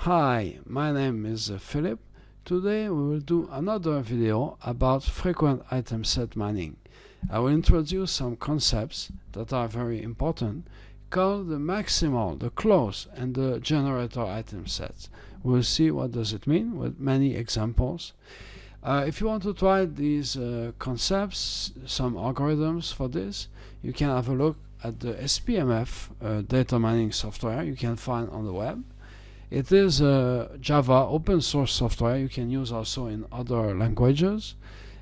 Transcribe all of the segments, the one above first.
Hi, my name is Philip. Today we will do another video about frequent item set mining. I will introduce some concepts that are very important called the maximal, the close, and the generator item sets. We'll see what does it mean with many examples. If you want to try these concepts, some algorithms for this, you can have a look at the SPMF data mining software you can find on the web. It is Java open source software you can use also in other languages,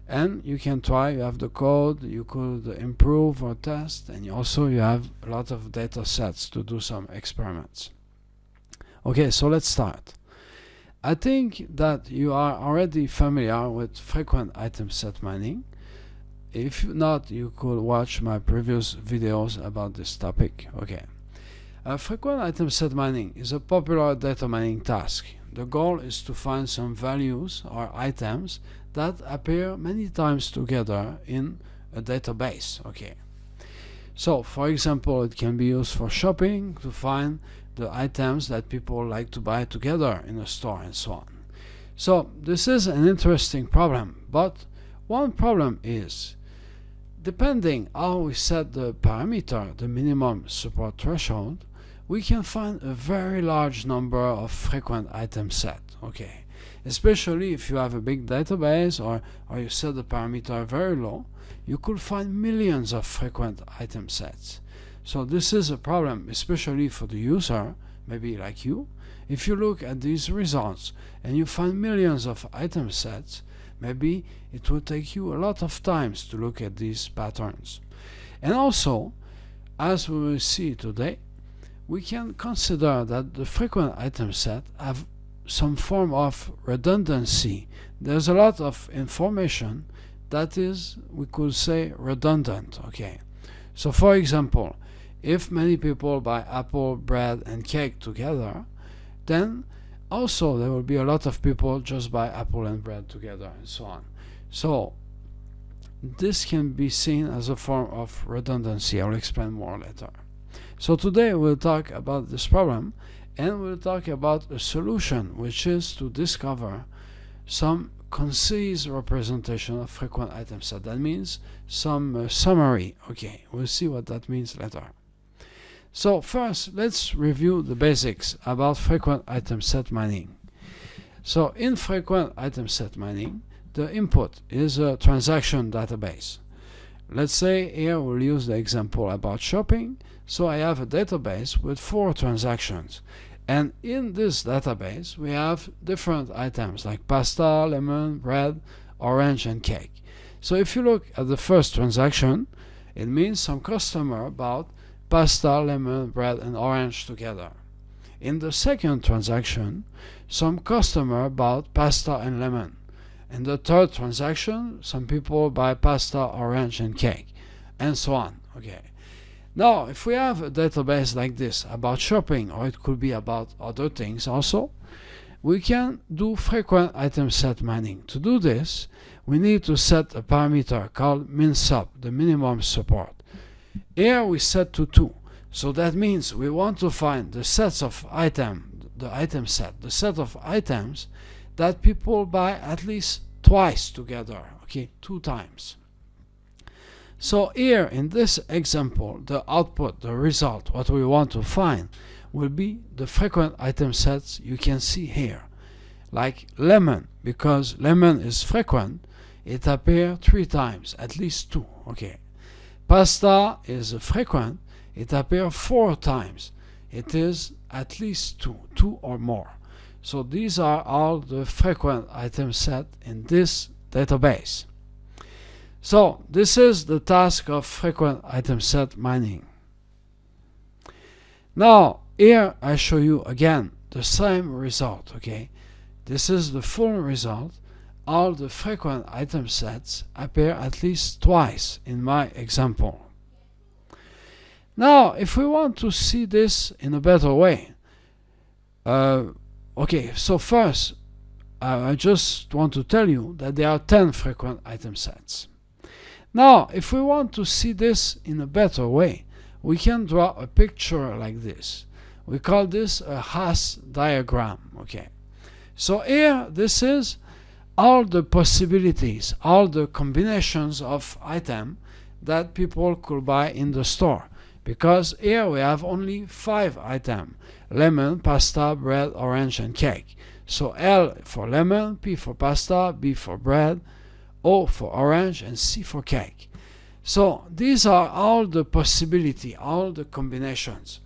and you can try. You have the code, you could improve or test, and you have a lot of data sets to do some experiments. Okay, so let's start. I think that you are already familiar with frequent item set mining. If not, you could watch my previous videos about this topic. Okay. Frequent item set mining is a popular data mining task. The goal is to find some values or items that appear many times together in a database. Okay. So, for example, it can be used for shopping to find the items that people like to buy together in a store and so on. So, this is an interesting problem, but one problem is, depending how we set the parameter, the minimum support threshold, we can find a very large number of frequent item set. Okay, especially if you have a big database or you set the parameter very low, you could find millions of frequent item sets. So this is a problem, especially for the user, maybe like you. If you look at these results and you find millions of item sets, maybe it will take you a lot of times to look at these patterns. And also, as we will see today, we can consider that the frequent item set have some form of redundancy. There's a lot of information that is, we could say, redundant. Okay. So for example, if many people buy apple, bread, and cake together, then also there will be a lot of people just buy apple and bread together and so on. So this can be seen as a form of redundancy. I will explain more later. So today we'll talk about this problem, and we'll talk about a solution, which is to discover some concise representation of frequent item set. That means some summary. Okay, we'll see what that means later. So first, let's review the basics about frequent item set mining. So in frequent item set mining, the input is a transaction database. Let's say here we'll use the example about shopping. So I have a database with 4 transactions, and in this database we have different items like pasta, lemon, bread, orange, and cake. So if you look at the first transaction, it means some customer bought pasta, lemon, bread, and orange together. In the second transaction, some customer bought pasta and lemon. In the third transaction, some people buy pasta, orange, and cake, and so on. Okay. Now, if we have a database like this about shopping, or it could be about other things also, we can do frequent item set mining. To do this, we need to set a parameter called minsup, the minimum support. Here we set to 2. So that means we want to find the sets of items, the item set, the set of items that people buy at least twice together, okay, 2 times. So here in this example, the output, the result, what we want to find will be the frequent item sets you can see here. Like lemon, because lemon is frequent, it appears 3 times, at least 2. Okay. Pasta is frequent, it appears 4 times. It is at least 2 or more. So these are all the frequent item set in this database. So this is the task of frequent item set mining. Now here I show you again the same result. Okay, this is the full result. All the frequent item sets appear at least twice in my example. Now if we want to see this in a better way, okay, so first I just want to tell you that there are 10 frequent item sets. Now, if we want to see this in a better way, we can draw a picture like this. We call this a Haas diagram. Okay. So here, this is all the possibilities, all the combinations of item that people could buy in the store. Because here we have only 5 items: lemon, pasta, bread, orange, and cake. So L for lemon, P for pasta, B for bread, O for orange, and C for cake. So these are all the possibility, all the combinations.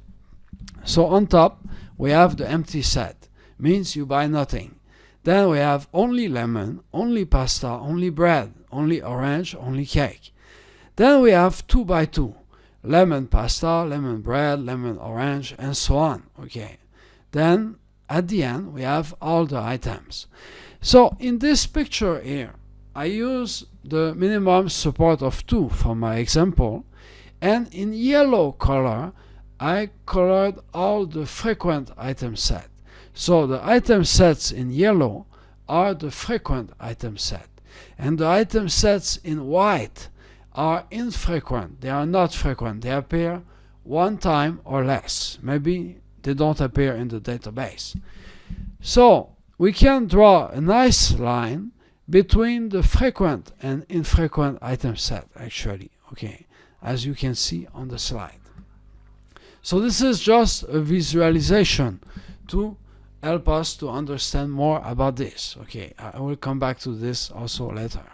So on top we have the empty set, means you buy nothing. Then we have only lemon, only pasta, only bread, only orange, only cake. Then we have 2 by 2, lemon pasta, lemon bread, lemon orange, and so on. Okay. Then at the end we have all the items. So in this picture here, I use the minimum support of 2 for my example, and in yellow color I colored all the frequent item set. So the item sets in yellow are the frequent item set, and the item sets in white are infrequent. They are not frequent. They appear one time or less. Maybe they don't appear in the database. So we can draw a nice line between the frequent and infrequent item set, actually, okay, as you can see on the slide. So this is just a visualization to help us to understand more about this. Okay, I will come back to this also later.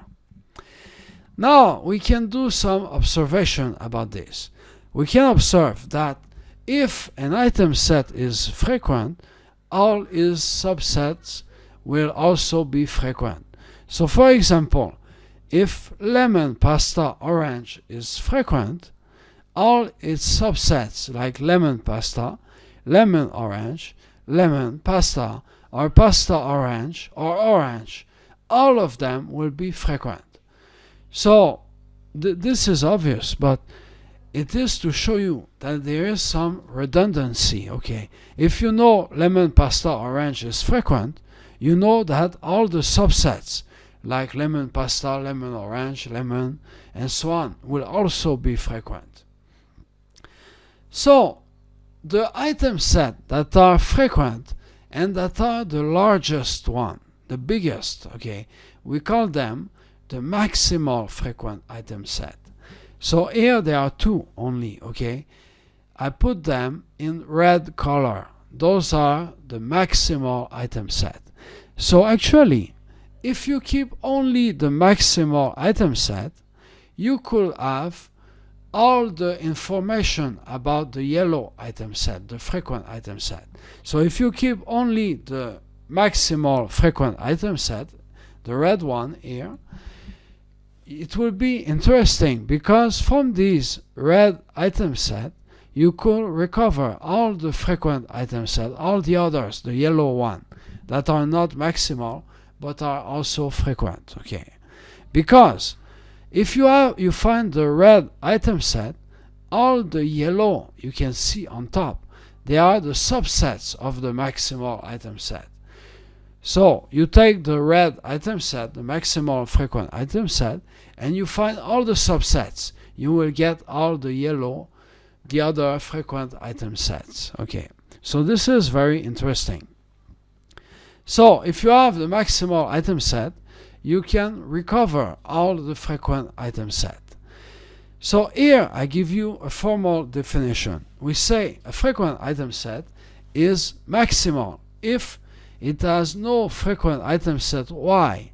Now we can do some observation about this. We can observe that if an item set is frequent, all its subsets will also be frequent. So for example, if lemon, pasta, orange is frequent, all its subsets like lemon pasta, lemon orange, lemon pasta, or pasta orange, or orange, all of them will be frequent. So this is obvious, but it is to show you that there is some redundancy. Okay, if you know lemon, pasta, orange is frequent, you know that all the subsets like lemon pasta, lemon orange, lemon, and so on will also be frequent. So the item set that are frequent and that are the largest one, the biggest, okay, we call them the maximal frequent item set. So here there are 2 only, okay. I put them in red color. Those are the maximal item set. So actually, if you keep only the maximal item set, you could have all the information about the yellow item set, the frequent item set. So if you keep only the maximal frequent item set, the red one here, it will be interesting because from these red item set, you could recover all the frequent item set, all the others, the yellow one, that are not maximal but are also frequent. Okay, because if you find the red item set, all the yellow you can see on top, they are the subsets of the maximal item set. So you take the red item set, the maximal frequent item set, and you find all the subsets. You will get all the yellow, the other frequent item sets. Okay, so this is very interesting. So if you have the maximal item set, you can recover all the frequent item set. So here I give you a formal definition. We say a frequent item set is maximal if it has no frequent item set y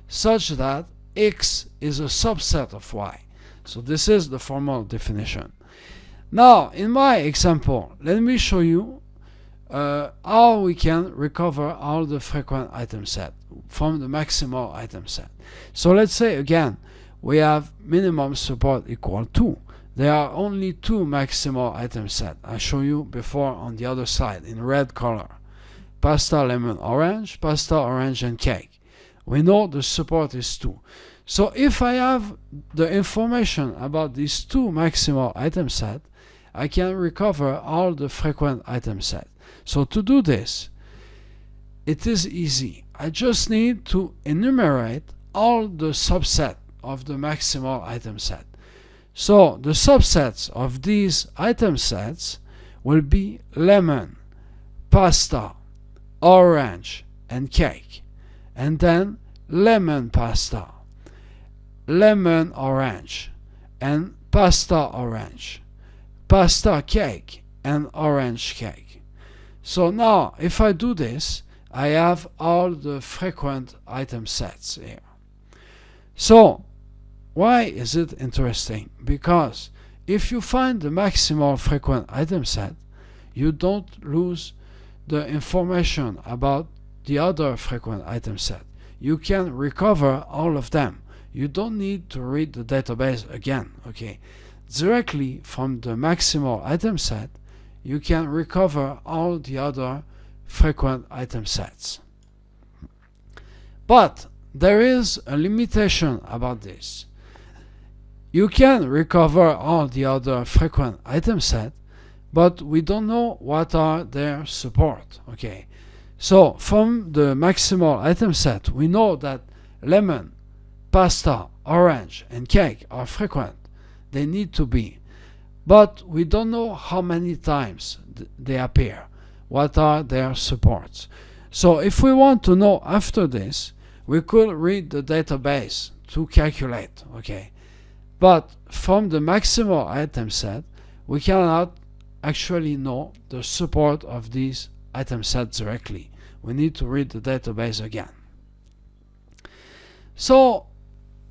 such that x is a subset of y. So this is the formal definition. Now in my example, let me show you how we can recover all the frequent item set from the maximal item set. So let's say again we have minimum support equal 2. There are only 2 maximal item set. I show you before on the other side in red color. Pasta, lemon, orange, pasta, orange, and cake. We know the support is 2. So if I have the information about these 2 maximal item set, I can recover all the frequent item set. So to do this, it is easy. I just need to enumerate all the subset of the maximal item set. So the subsets of these item sets will be lemon, pasta, orange, and cake. And then lemon pasta, lemon orange, and pasta orange, pasta cake, and orange cake. So now, if I do this, I have all the frequent item sets here. So, why is it interesting? Because if you find the maximal frequent item set, you don't lose the information about the other frequent item set. You can recover all of them. You don't need to read the database again. Okay, directly from the maximal item set, you can recover all the other frequent item sets. But there is a limitation about this. You can recover all the other frequent item set, but we don't know what are their support. Okay, so from the maximal item set, we know that lemon, pasta, orange, and cake are frequent. They need to be. But we don't know how many times they appear. What are their supports? So if we want to know after this, we could read the database to calculate. Okay, but from the maximal item set, we cannot actually know the support of these item sets directly. We need to read the database again. So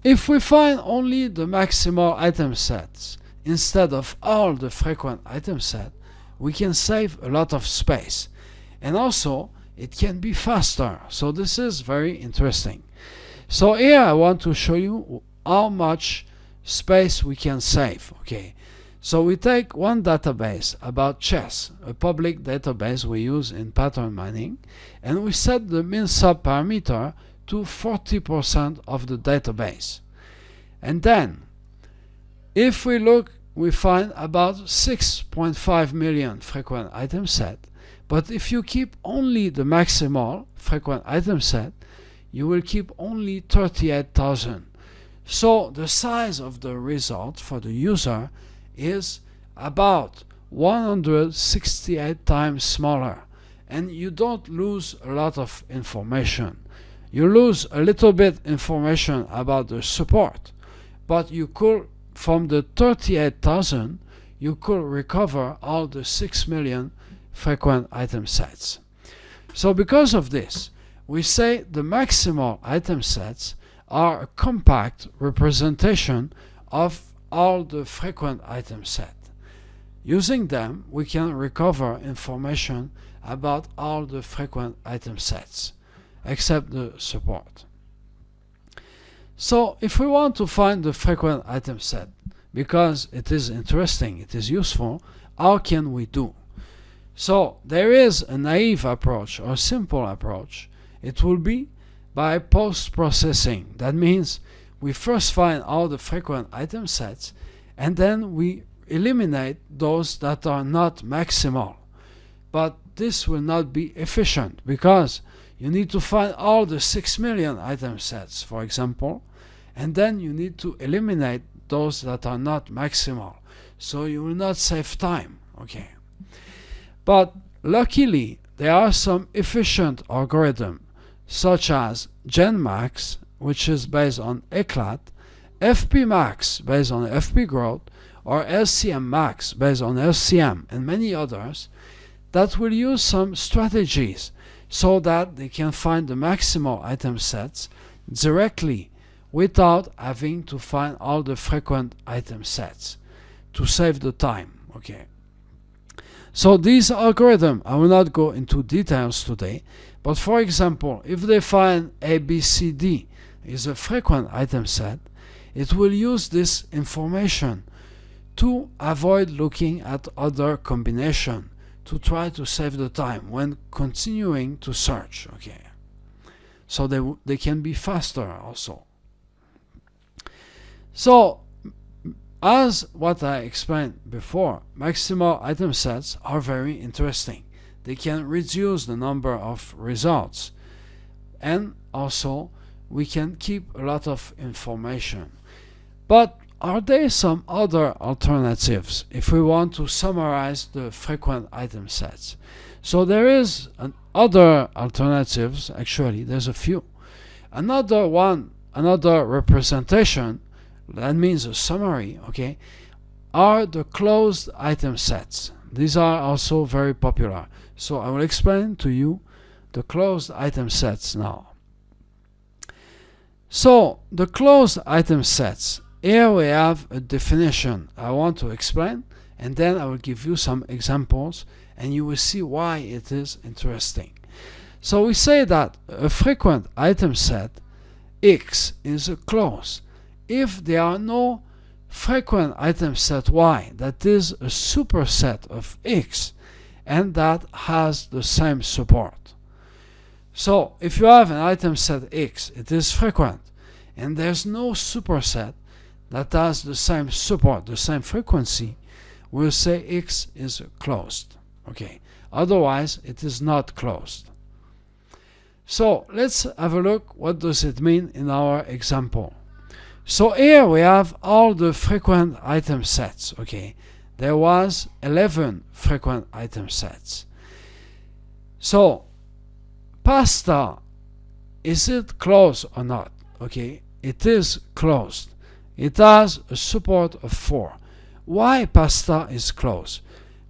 if we find only the maximal item sets instead of all the frequent item set, we can save a lot of space, and also it can be faster. So this is very interesting. So here I want to show you how much space we can save. Okay, so we take one database about chess, a public database we use in pattern mining, and we set the minsup parameter to 40% of the database. And then if we look, we find about 6.5 million frequent item set. But if you keep only the maximal frequent item set, you will keep only 38,000. So the size of the result for the user is about 168 times smaller, and you don't lose a lot of information. You lose a little bit information about the support, but you could, from the 38,000, you could recover all the 6 million frequent item sets. So because of this, we say the maximal item sets are a compact representation of all the frequent item set. Using them, we can recover information about all the frequent item sets, except the support. So if we want to find the frequent item set, because it is interesting, it is useful, how can we do? So there is a naive approach or simple approach. It will be by post-processing. That means we first find all the frequent item sets, and then we eliminate those that are not maximal. But this will not be efficient, because you need to find all the 6 million item sets, for example, and then you need to eliminate those that are not maximal. So you will not save time. Okay. But luckily, there are some efficient algorithms, such as GenMax, which is based on ECLAT, FPMax based on FP growth, or LCM Max based on LCM, and many others, that will use some strategies so that they can find the maximal item sets directly without having to find all the frequent item sets to save the time. Okay. So these algorithms, I will not go into details today, but for example, if they find ABCD is a frequent item set, it will use this information to avoid looking at other combination, to try to save the time when continuing to search. Okay, so they can be faster also. So as what I explained before, maximal item sets are very interesting. They can reduce the number of results, and also we can keep a lot of information. But are there some other alternatives if we want to summarize the frequent item sets? So there is other alternatives. Actually, there's a few. Another representation, that means a summary, okay, are the closed item sets. These are also very popular. So I will explain to you the closed item sets now. So the closed item sets, here we have a definition I want to explain, and then I will give you some examples and you will see why it is interesting. So we say that a frequent item set X is a close if there are no frequent item set Y that is a superset of X and that has the same support. So if you have an item set X, it is frequent, and there's no superset that has the same support, the same frequency, we'll say X is closed. Okay. Otherwise, it is not closed. So let's have a look. What does it mean in our example? So here we have all the frequent item sets. Okay. There was 11 frequent item sets. So pasta, is it closed or not? Okay. It is closed. It has a support of 4. Why pasta is closed?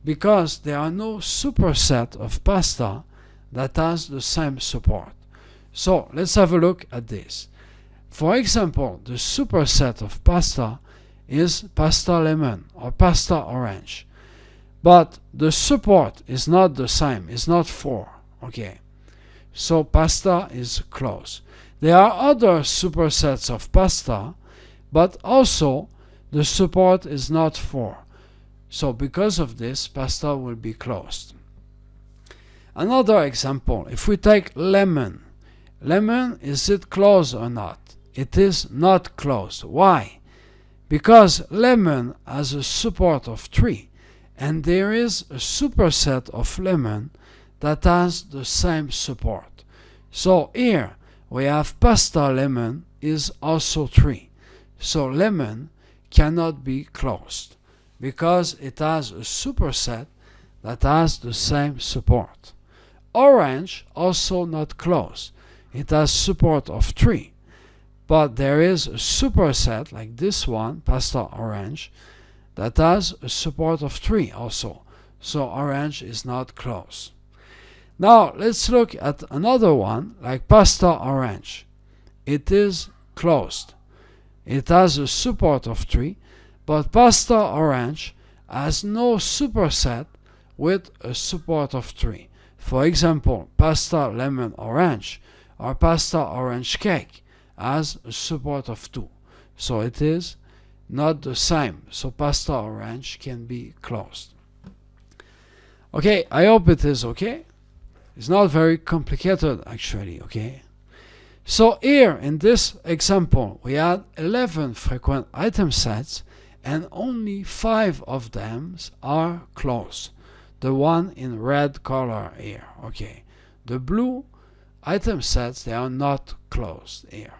Because there are no superset of pasta that has the same support. So let's have a look at this. For example, the superset of pasta is pasta lemon or pasta orange. But the support is not the same, it's not 4. Okay. So pasta is closed. There are other supersets of pasta, but also the support is not 4. So because of this, pasta will be closed. Another example, if we take lemon. Lemon, is it closed or not? It is not closed. Why? Because lemon has a support of 3, and there is a superset of lemon that has the same support. So here we have pasta lemon is also 3. So lemon cannot be closed because it has a superset that has the same support. Orange also not closed. It has support of 3. But there is a superset like this one, pasta orange, that has a support of 3 also. So orange is not closed. Now let's look at another one like pasta orange. It is closed. It has a support of 3, but pasta orange has no superset with a support of 3. For example, pasta lemon orange or pasta orange cake has a support of 2. So it is not the same. So pasta orange can be closed. Okay, I hope it is okay. It's not very complicated actually, okay? So here in this example, we had 11 frequent item sets and only 5 of them are closed. The one in red color here, okay? The blue item sets, they are not closed here.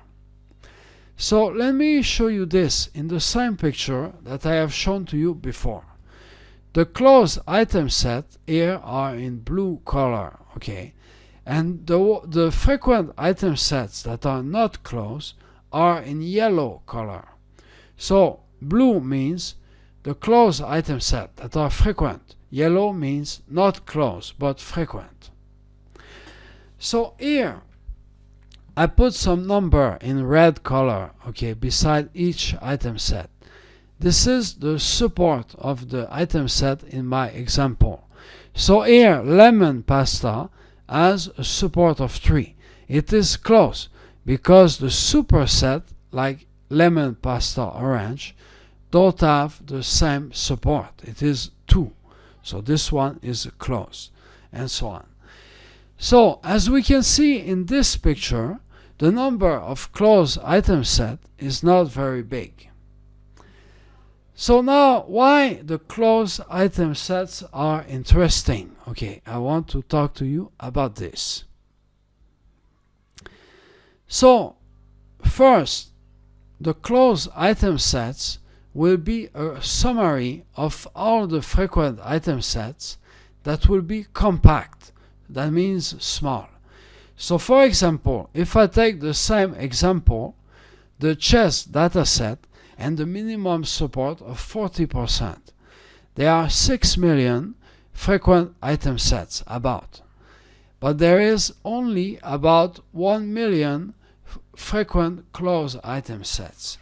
So let me show you this in the same picture that I have shown to you before. The closed item set here are in blue color, okay? And the frequent item sets that are not closed are in yellow color. So blue means the closed item set that are frequent. Yellow means not closed but frequent. So here I put some number in red color, okay, beside each item set. This is the support of the item set in my example. So here lemon pasta has a support of 3. It is closed because the superset like lemon pasta orange don't have the same support. It is 2. So this one is closed and so on. So as we can see in this picture, the number of closed item set is not very big. So now why the closed item sets are interesting? Okay, I want to talk to you about this. So first, the closed item sets will be a summary of all the frequent item sets that will be compact. That means small. So for example, if I take the same example, the chess dataset and the minimum support of 40%, there are 6 million frequent item sets about. But there is only about 1 million frequent closed item sets.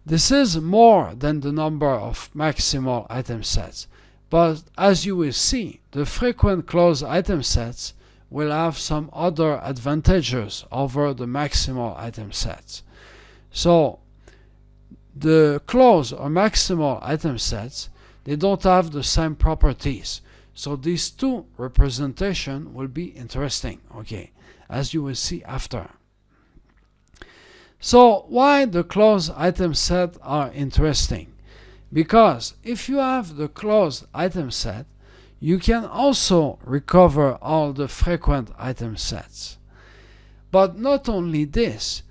This is more than the number of maximal item sets, but as you will see, the frequent closed item sets will have some other advantages over the maximal item sets. So the closed or maximal item sets, they don't have the same properties. So these two representations will be interesting, okay, as you will see after. So why the closed item set are interesting? Because if you have the closed item set, you can also recover all the frequent item sets. But not only this,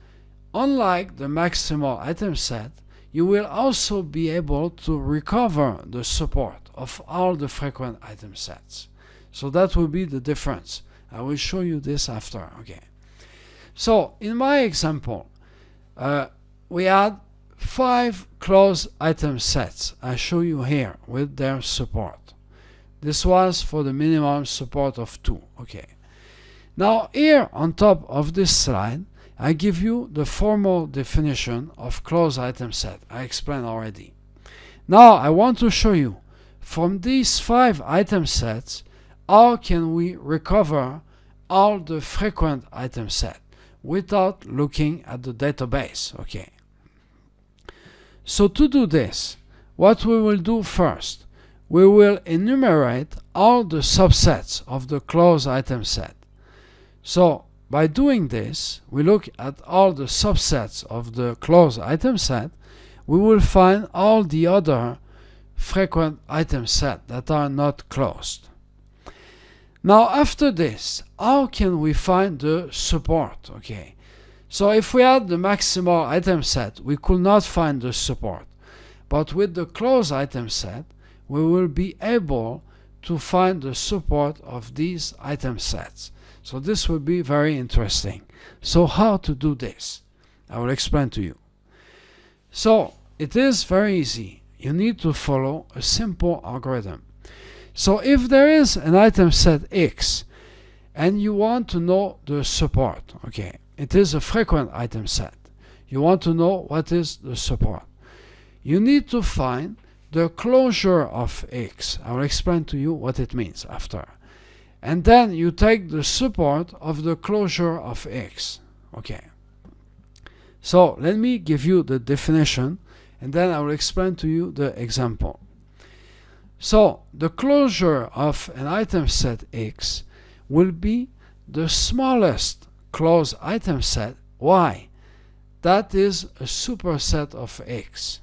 unlike the maximal item set, you will also be able to recover the support of all the frequent item sets. So that will be the difference. I will show you this after. Okay. So in my example, we had 5 closed item sets. I show you here with their support. This was for the minimum support of 2. Okay. Now here on top of this slide, I give you the formal definition of closed item set. I explained already. Now I want to show you from these 5 item sets, how can we recover all the frequent item set without looking at the database. Okay. So to do this, what we will do first, we will enumerate all the subsets of the closed item set. So by doing this, we look at all the subsets of the closed item set, we will find all the other frequent item set that are not closed. Now after this, how can we find the support? Okay. So if we had the maximal item set, we could not find the support. But with the closed item set, we will be able to find the support of these item sets. So this will be very interesting. So how to do this? I will explain to you. So it is very easy. You need to follow a simple algorithm. So if there is an item set X and you want to know the support, okay, it is a frequent item set. You want to know what is the support. You need to find the closure of X. I will explain to you what it means after. And then you take the support of the closure of X. Okay. So let me give you the definition and then I will explain to you the example. So the closure of an item set X will be the smallest closed item set Y. That is a superset of X.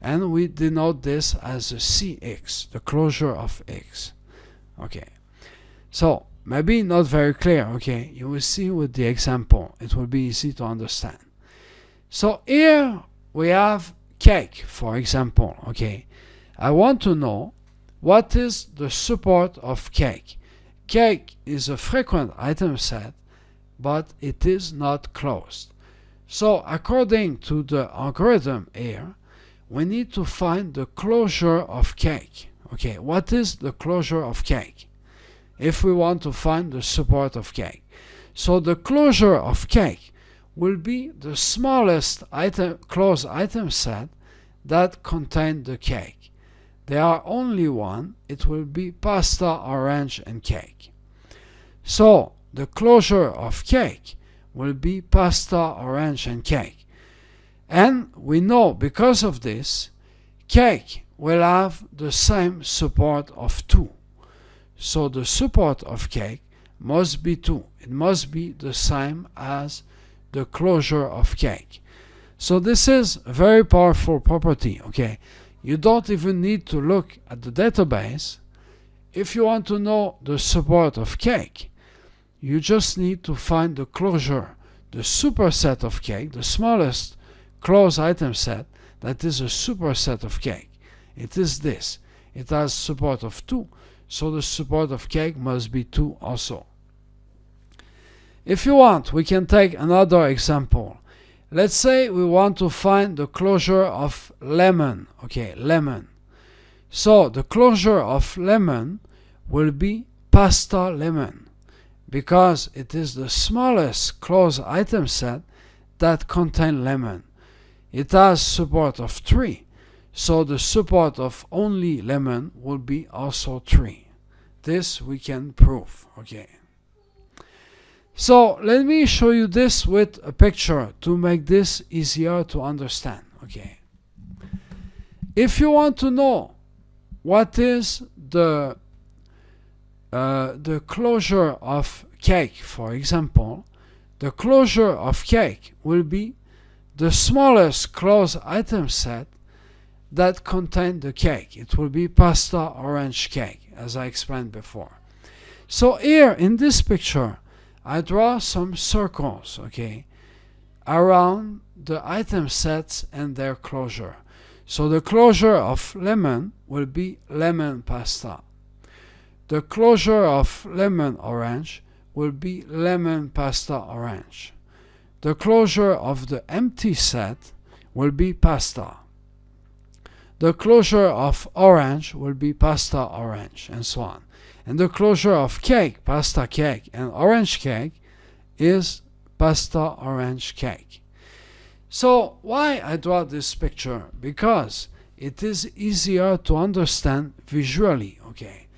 And we denote this as a CX, the closure of X. Okay. So maybe not very clear. Okay. You will see with the example. It will be easy to understand. So here we have cake, for example. Okay. I want to know what is the support of cake. Cake is a frequent item set, but it is not closed. So according to the algorithm here, we need to find the closure of cake. Okay, what is the closure of cake? If we want to find the support of cake. So the closure of cake will be the smallest closed item set that contain the cake. There are only one. It will be pasta, orange, and cake. So the closure of cake will be pasta, orange, and cake. And we know because of this, cake will have the same support of 2. So the support of cake must be 2. It must be the same as the closure of cake. So this is a very powerful property. Okay, you don't even need to look at the database. If you want to know the support of cake, you just need to find the closure, the superset of cake, the smallest closed item set that is a superset of cake. It is this. It has support of 2, so the support of cake must be 2 also. If you want, we can take another example. Let's say we want to find the closure of lemon. Okay, lemon. So the closure of lemon will be pasta lemon, because it is the smallest closed item set that contain lemon. It has support of 3, so the support of only lemon will be also 3. This we can prove. Okay. So let me show you this with a picture to make this easier to understand. Okay. If you want to know what is the closure of cake, for example, the closure of cake will be the smallest closed item set that contain the cake. It will be pasta orange cake, as I explained before. So here in this picture, I draw some circles, okay, around the item sets and their closure. So the closure of lemon will be lemon pasta. The closure of lemon orange will be lemon pasta orange. The closure of the empty set will be pasta. The closure of orange will be pasta orange, and so on. And the closure of cake, pasta cake, and orange cake is pasta orange cake. So why I draw this picture? Because it is easier to understand visually. Okay.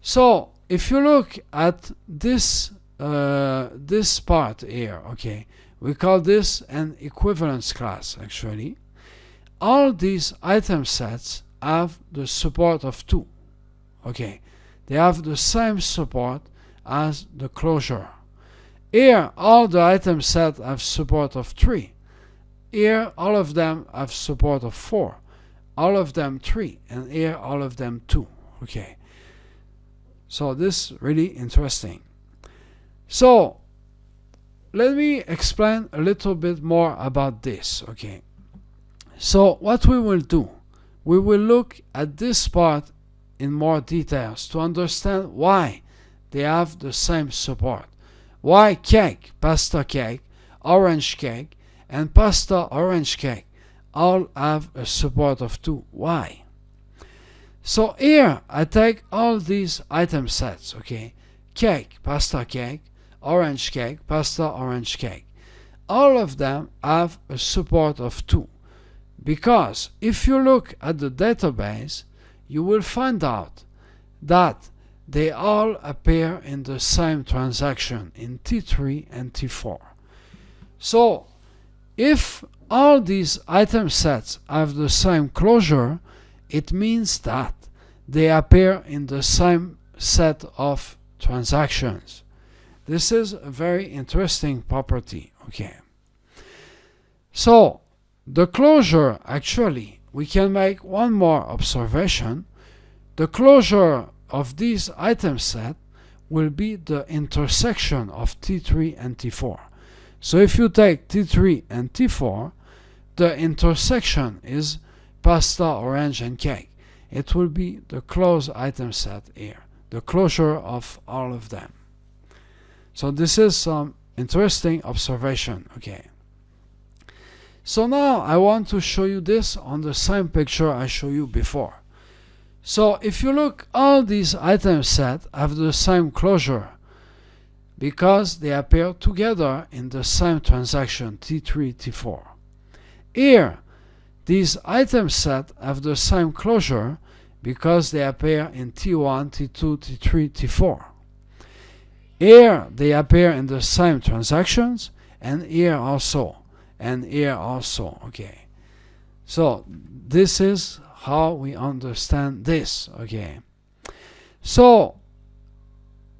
So if you look at this this part here, okay, we call this an equivalence class. Actually, all these item sets have the support of 2. Okay. They have the same support as the closure. Here, all the item sets have support of 3. Here, all of them have support of 4. All of them 3. And here, all of them 2. Okay. So this is really interesting. So let me explain a little bit more about this. Okay. So what we will do, we will look at this part in more details to understand why they have the same support. Why cake, pasta cake, orange cake, and pasta orange cake all have a support of 2. Why? So here I take all these item sets, okay? Cake, pasta cake, orange cake, pasta orange cake. All of them have a support of 2. Because if you look at the database, you will find out that they all appear in the same transaction in T3 and T4. So if all these item sets have the same closure, it means that they appear in the same set of transactions. This is a very interesting property. Okay. So the closure, actually, we can make one more observation. The closure of these item set will be the intersection of T3 and T4. So if you take T3 and T4, the intersection is pasta, orange, and cake. It will be the closed item set here, the closure of all of them. So this is some interesting observation. Okay. So now I want to show you this on the same picture I showed you before. So if you look, all these item sets have the same closure because they appear together in the same transaction T3, T4. Here, these item sets have the same closure because they appear in T1, T2, T3, T4. Here, they appear in the same transactions, and here also. And here also. Okay. So this is how we understand this. Okay. So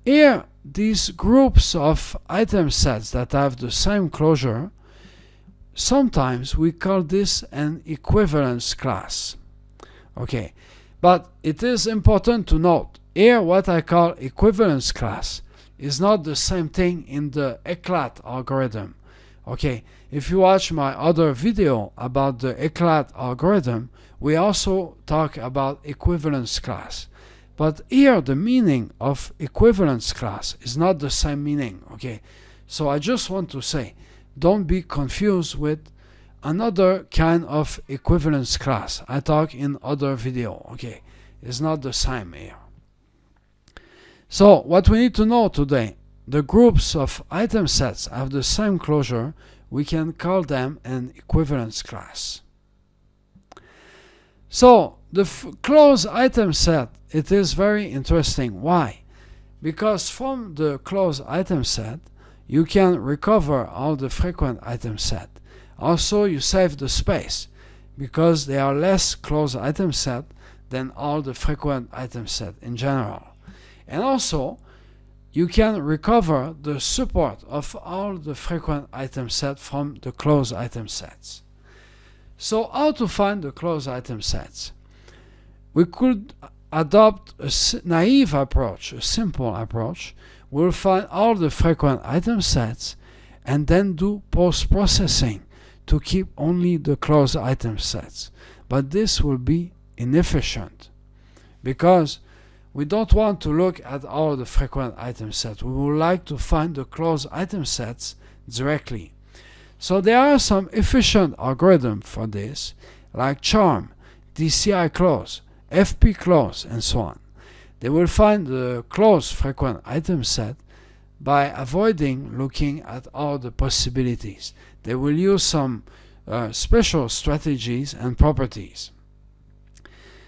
here, these groups of item sets that have the same closure, sometimes we call this an equivalence class. Okay. But it is important to note here what I call equivalence class is not the same thing in the ECLAT algorithm. Okay, if you watch my other video about the ECLAT algorithm, we also talk about equivalence class. But here the meaning of equivalence class is not the same meaning. Okay, so I just want to say, don't be confused with another kind of equivalence class. I talk in other video. Okay, it's not the same here. So what we need to know today, the groups of item sets have the same closure. We can call them an equivalence class. So the closed item set, it is very interesting. Why? Because from the closed item set, you can recover all the frequent item set. Also, you save the space because there are less closed item set than all the frequent item set in general. And also, you can recover the support of all the frequent item set from the closed item sets. So how to find the closed item sets? We could adopt a naive approach, a simple approach. We'll find all the frequent item sets and then do post-processing to keep only the closed item sets. But this will be inefficient because we don't want to look at all the frequent item sets. We would like to find the closed item sets directly. So there are some efficient algorithms for this, like Charm, DCI close, FP close, and so on. They will find the closed frequent item set by avoiding looking at all the possibilities. They will use some special strategies and properties.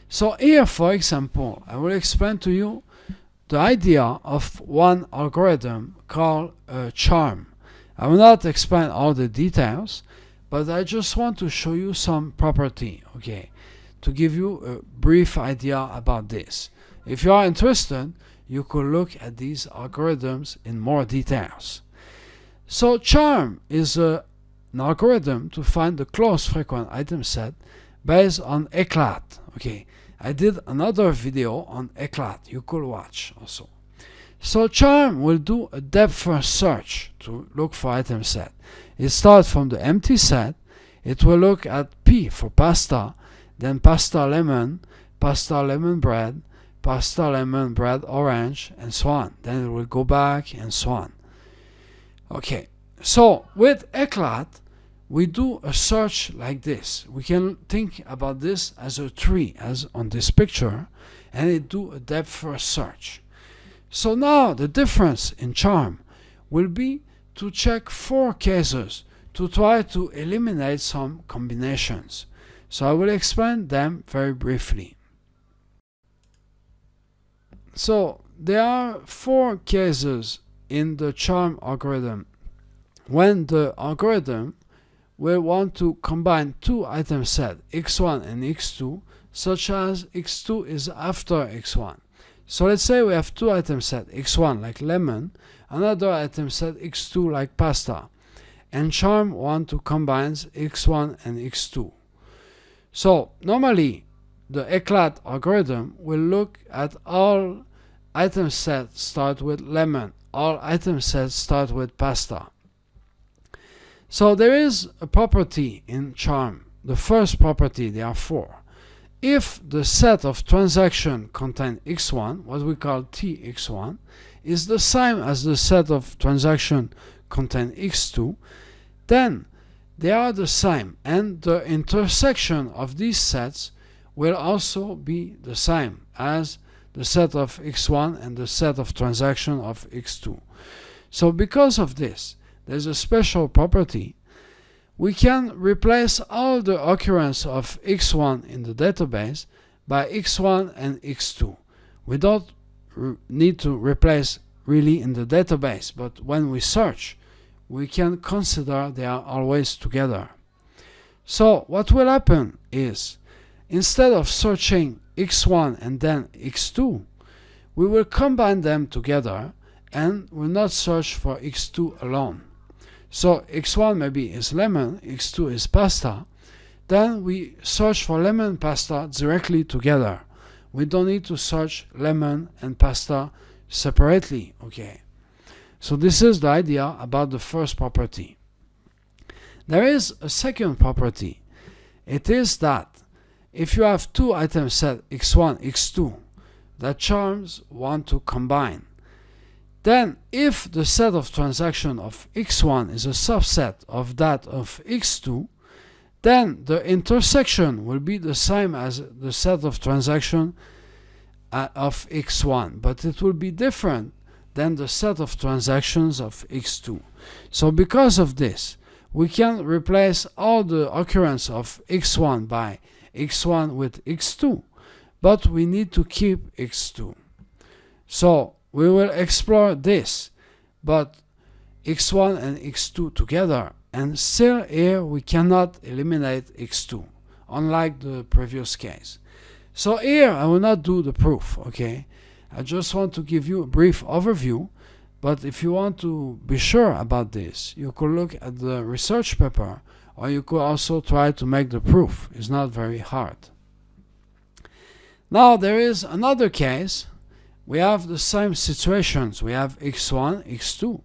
So here, for example, I will explain to you the idea of one algorithm called Charm. I will not explain all the details, but I just want to show you some property, okay, to give you a brief idea about this. If you are interested, you could look at these algorithms in more details. So Charm is an algorithm to find the closed frequent item set based on ECLAT. Okay, I did another video on ECLAT. You could watch also. So Charm will do a depth-first search to look for item set. It starts from the empty set. It will look at P for pasta, then pasta lemon bread, pasta lemon bread orange, and so on. Then it will go back and so on. Okay, so with ECLAT, we do a search like this. We can think about this as a tree, as on this picture, and it do a depth-first search. So now the difference in Charm will be to check 4 cases to try to eliminate some combinations. So I will explain them very briefly. So there are 4 cases in the Charm algorithm when the algorithm will want to combine 2 item sets, x1 and x2, such as x2 is after x1. So let's say we have 2 item sets, x1 like lemon, another item set x2 like pasta, and Charm want to combine x1 and x2. So normally the ECLAT algorithm will look at all item sets start with lemon, all item sets start with pasta. So there is a property in Charm. The first property, there are 4. If the set of transactions contain x1, what we call tx1, is the same as the set of transactions contain x2, then they are the same, and the intersection of these sets will also be the same as the set of x1 and the set of transactions of x2. So because of this, there's a special property. We can replace all the occurrence of x1 in the database by x1 and x2. We don't need to replace really in the database, but when we search, we can consider they are always together. So what will happen is, instead of searching x1 and then x2, we will combine them together and will not search for x2 alone. So x1 maybe is lemon, x2 is pasta. Then we search for lemon pasta directly together. We don't need to search lemon and pasta separately. Okay. So this is the idea about the first property. There is a second property. It is that if you have two item set x1, x2 that charms want to combine, then if the set of transaction of x1 is a subset of that of x2, then the intersection will be the same as the set of transaction of x1, but it will be different than the set of transactions of x2. So because of this, we can replace all the occurrence of x1 by x1 with x2, but we need to keep x2. So we will explore this, but x1 and x2 together, and still here we cannot eliminate x2, unlike the previous case. So here I will not do the proof, okay? I just want to give you a brief overview, but if you want to be sure about this, you could look at the research paper, or you could also try to make the proof. It's not very hard. Now there is another case. We have the same situations. We have x1, x2,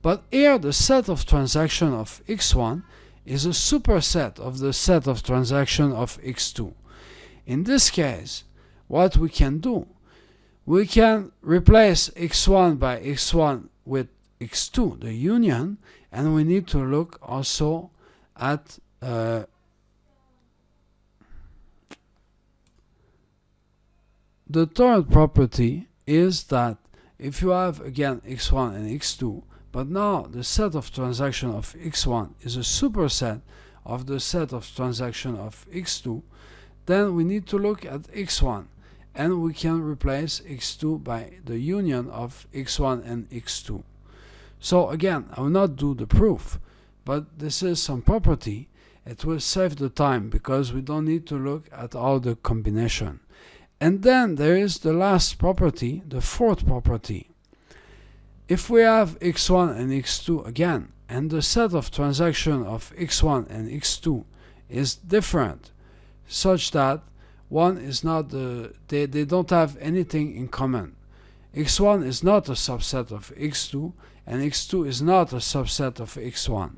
but here the set of transaction of x1 is a superset of the set of transaction of x2. In this case, what we can do, we can replace x1 by x1 with x2, the union, and we need to look also at the third property is that if you have again x1 and x2, but now the set of transaction of x1 is a superset of the set of transaction of x2, then we need to look at x1, and we can replace x2 by the union of x1 and x2. So again, I will not do the proof, but this is some property. It will save the time because we don't need to look at all the combination. And then there is the last property, the fourth property. If we have x1 and x2 again, and the set of transaction of x1 and x2 is different, such that one is not they don't have anything in common. x1 is not a subset of x2, and x2 is not a subset of x1.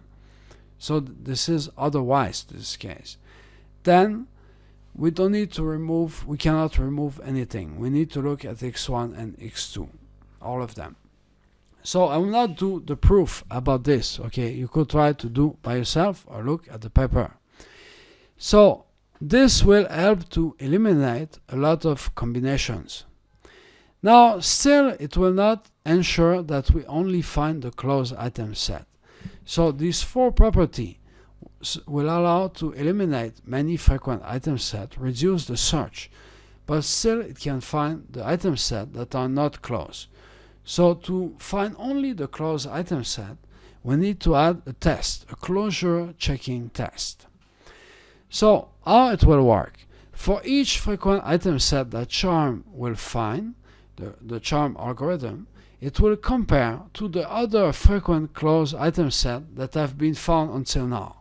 So this is otherwise this case. Then we don't need to remove, we cannot remove anything. We need to look at x1 and x2, all of them. So I will not do the proof about this, okay? You could try to do by yourself or look at the paper. So this will help to eliminate a lot of combinations. Now, still, it will not ensure that we only find the closed item set. So these four properties will allow to eliminate many frequent item sets, reduce the search, but still it can find the item set that are not closed. So to find only the closed item set, we need to add a test, a closure checking test. So how it will work? For each frequent item set that Charm will find, the Charm algorithm, it will compare to the other frequent closed item set that have been found until now.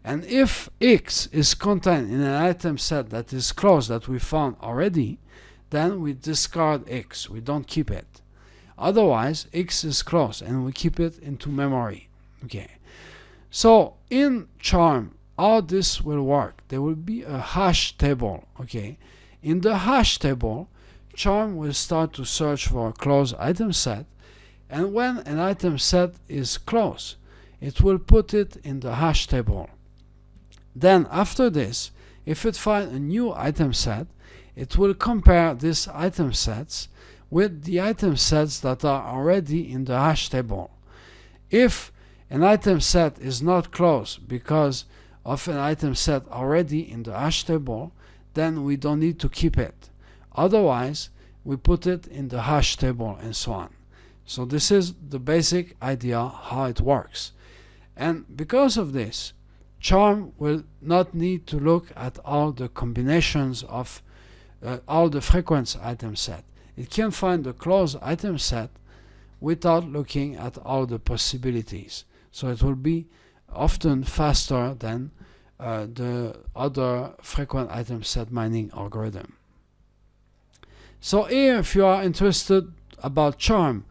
And if X is contained in an item set that is closed that we found already, then we discard X, we don't keep it. Otherwise, X is closed and we keep it into memory. Okay. So in Charm, how this will work, there will be a hash table. Okay. In the hash table, Charm will start to search for a closed item set, and when an item set is closed, it will put it in the hash table. Then after this, if it finds a new item set, it will compare these item sets with the item sets that are already in the hash table. If an item set is not closed because of an item set already in the hash table, then we don't need to keep it. Otherwise, we put it in the hash table and so on. So this is the basic idea how it works. And because of this, Charm will not need to look at all the combinations of all the frequent item set. It can find the closed item set without looking at all the possibilities. So it will be often faster than the other frequent item set mining algorithm. So here, if you are interested about Charm,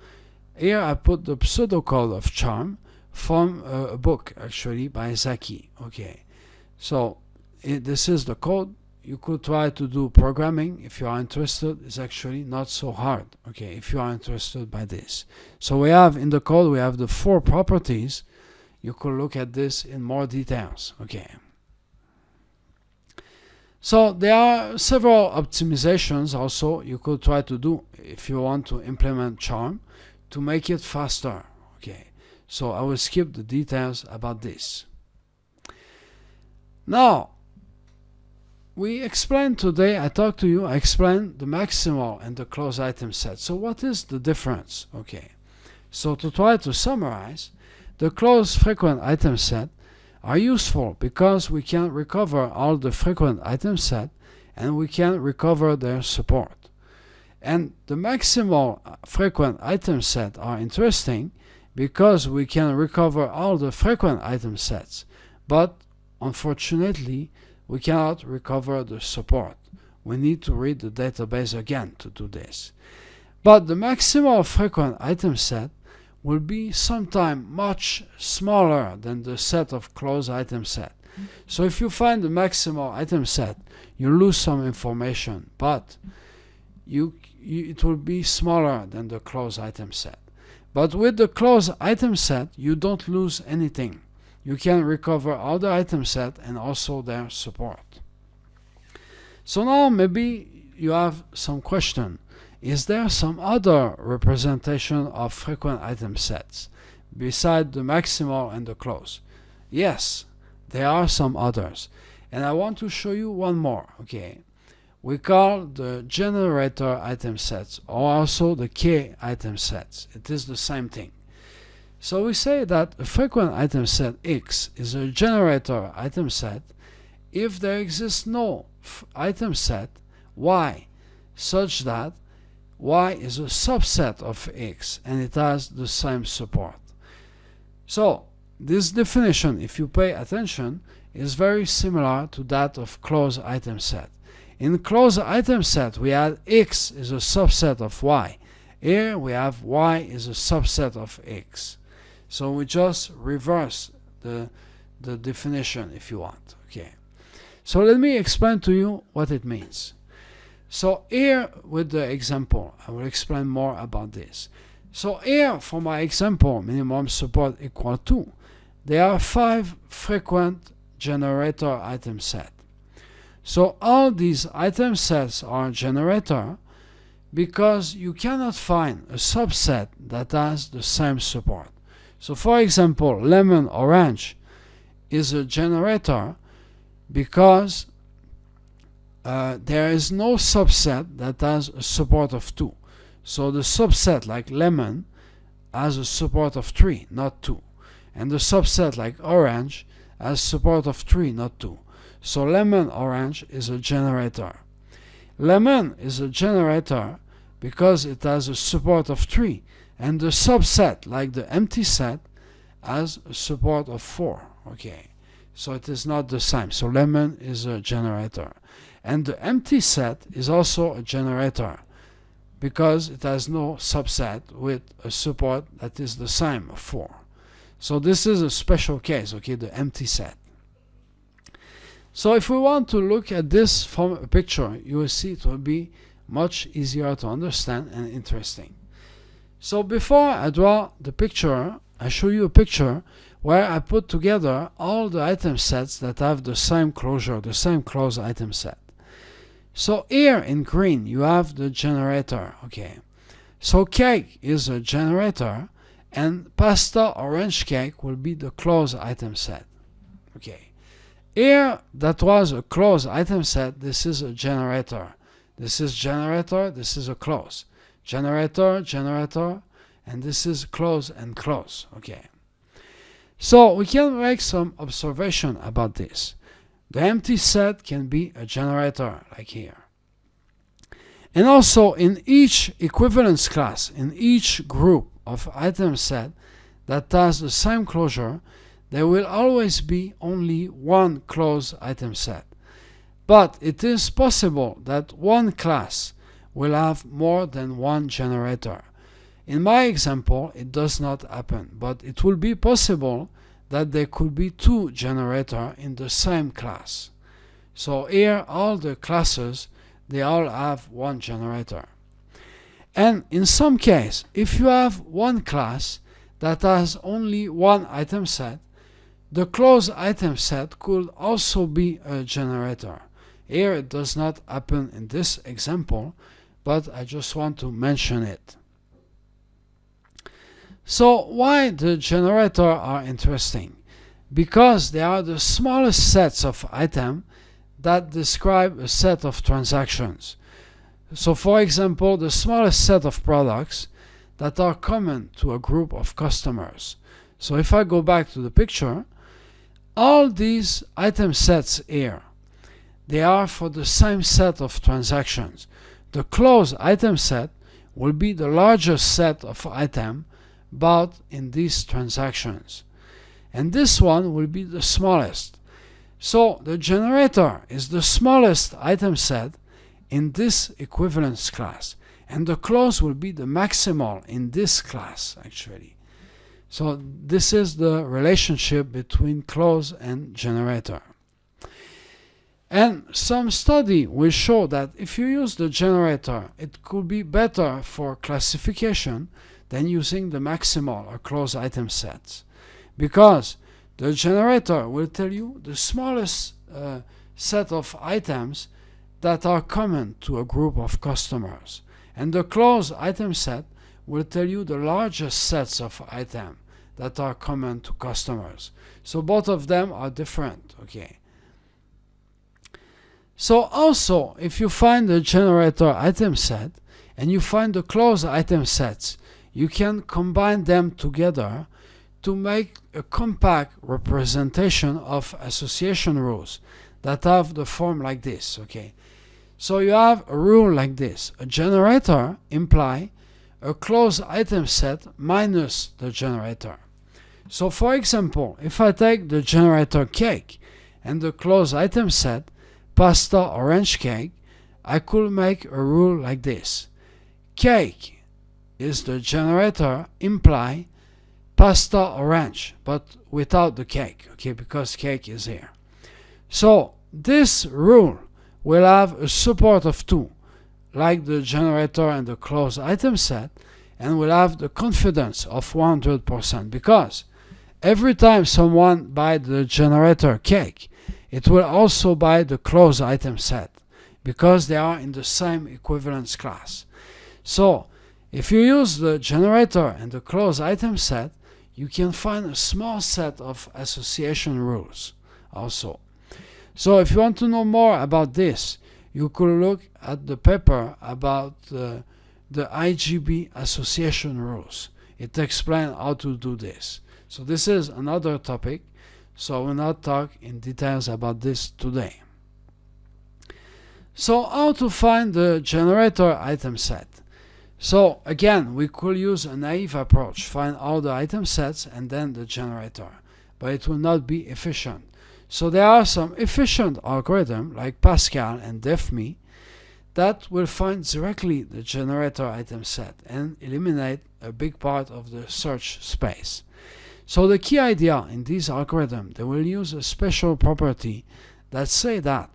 here I put the pseudocode of Charm from a book actually by Zaki. Okay, so this is the code. You could try to do programming if you are interested. It's actually not so hard, okay, if you are interested by this. So we have in the code, we have the 4 properties. You could look at this in more details, okay. So there are several optimizations also you could try to do if you want to implement Charm to make it faster, okay. So I will skip the details about this. Now, we explained today, I explained the maximal and the closed item set. So what is the difference? Okay, so to try to summarize, the closed frequent item set are useful because we can recover all the frequent item set and we can recover their support. And the maximal frequent item set are interesting because we can recover all the frequent item sets, but unfortunately we cannot recover the support. We need to read the database again to do this. But the maximal frequent item set will be sometimes much smaller than the set of closed item set. So if you find the maximal item set, you lose some information, but it will be smaller than the closed item set. But with the closed item set, you don't lose anything. You can recover all the item set and also their support. So now maybe you have some question. Is there some other representation of frequent item sets beside the maximal and the close? Yes, there are some others. And I want to show you one more, okay. We call the generator item sets or also the K item sets. It is the same thing. So we say that a frequent item set X is a generator item set if there exists no item set Y such that Y is a subset of X and it has the same support. So this definition, if you pay attention, is very similar to that of closed item set. In closed item set we had X is a subset of Y. Here we have Y is a subset of X. So we just reverse the definition if you want, okay. So let me explain to you what it means. So here with the example, I will explain more about this. So here for my example, minimum support equal to, there are 5 frequent generator item set. So all these item sets are generator because you cannot find a subset that has the same support. So for example, lemon orange is a generator because there is no subset that has a support of 2. So the subset like lemon has a support of 3, not 2. And the subset like orange has support of 3, not 2. So lemon orange is a generator. Lemon is a generator because it has a support of 3. And the subset, like the empty set, has a support of 4. Okay, so it is not the same. So lemon is a generator. And the empty set is also a generator because it has no subset with a support that is the same of 4. So this is a special case, okay, the empty set. So if we want to look at this from a picture, you will see it will be much easier to understand and interesting. So before I draw the picture, I show you a picture where I put together all the item sets that have the same closure, the same closed item set. So here in green you have the generator, okay. So cake is a generator and pasta orange cake will be the closed item set, okay. Here that was a closed item set, this is a generator. This is generator, this is a close. Generator, generator, and this is close and close, okay. So we can make some observation about this. The empty set can be a generator, like here. And also in each equivalence class, in each group of item set that has the same closure, there will always be only one closed item set. But it is possible that one class will have more than one generator. In my example, it does not happen, but it will be possible that there could be two generators in the same class. So here, all the classes, they all have one generator. And in some case, if you have one class that has only one item set, the closed item set could also be a generator. Here it does not happen in this example, but I just want to mention it. So why the generators are interesting? Because they are the smallest sets of items that describe a set of transactions. So for example, the smallest set of products that are common to a group of customers. So if I go back to the picture, all these item sets here, they are for the same set of transactions. The closed item set will be the largest set of items bought in these transactions. And this one will be the smallest. So the generator is the smallest item set in this equivalence class. And the close will be the maximal in this class, actually. So this is the relationship between close and generator. And some study will show that if you use the generator, it could be better for classification than using the maximal or closed item sets. Because the generator will tell you the smallest set of items that are common to a group of customers. And the closed item set will tell you the largest sets of items that are common to customers. So both of them are different, okay? So also, if you find the generator item set and you find the closed item sets, you can combine them together to make a compact representation of association rules that have the form like this, okay? So you have a rule like this. A generator implies a closed item set minus the generator. So for example, if I take the generator cake and the closed item set pasta orange cake, I could make a rule like this. Cake is the generator imply pasta orange, but without the cake, okay, because cake is here. So this rule will have a support of 2, like the generator and the closed item set, and will have the confidence of 100%, because every time someone buys the generator cake, it will also buy the closed item set, because they are in the same equivalence class. So if you use the generator and the closed item set, you can find a small set of association rules also. So if you want to know more about this, you could look at the paper about the IGB association rules. It explains how to do this. So this is another topic, so I will not talk in details about this today. So how to find the generator item set? So again, we could use a naive approach, find all the item sets and then the generator, but it will not be efficient. So there are some efficient algorithms like Pascal and DefMe that will find directly the generator item set and eliminate a big part of the search space. So the key idea in these algorithms, they will use a special property that say that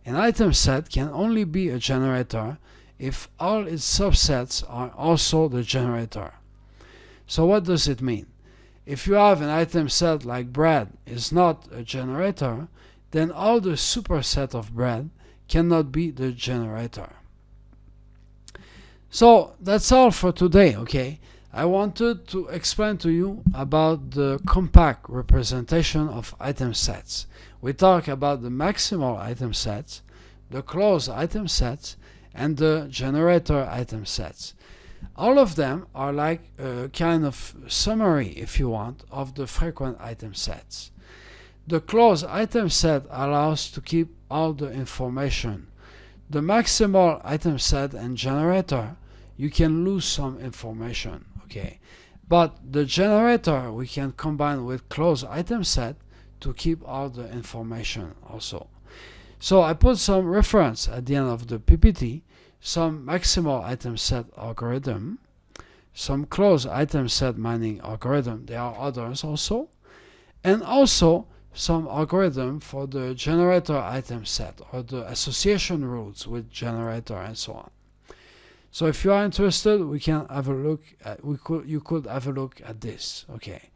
an item set can only be a generator if all its subsets are also the generator. So what does it mean? If you have an item set like bread is not a generator, then all the superset of bread cannot be the generator. So that's all for today, okay? I wanted to explain to you about the compact representation of item sets. We talk about the maximal item sets, the closed item sets, and the generator item sets. All of them are like a kind of summary, if you want, of the frequent item sets. The closed item set allows to keep all the information. The maximal item set and generator, you can lose some information, okay? But the generator we can combine with closed item set to keep all the information also. So I put some reference at the end of the PPT, some maximal item set algorithm. some closed item set mining algorithm. There are others also. And also some algorithm for the generator item set or the association rules with generator and so on. So if you are interested, we can have a look at, you could have a look at this. Okay.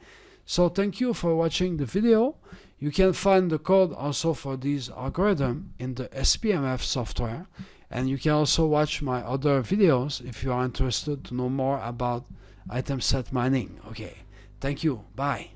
So thank you for watching the video. You can find the code also for these algorithms in the SPMF software, and you can also watch my other videos if you are interested to know more about item set mining. Okay. Thank you. Bye.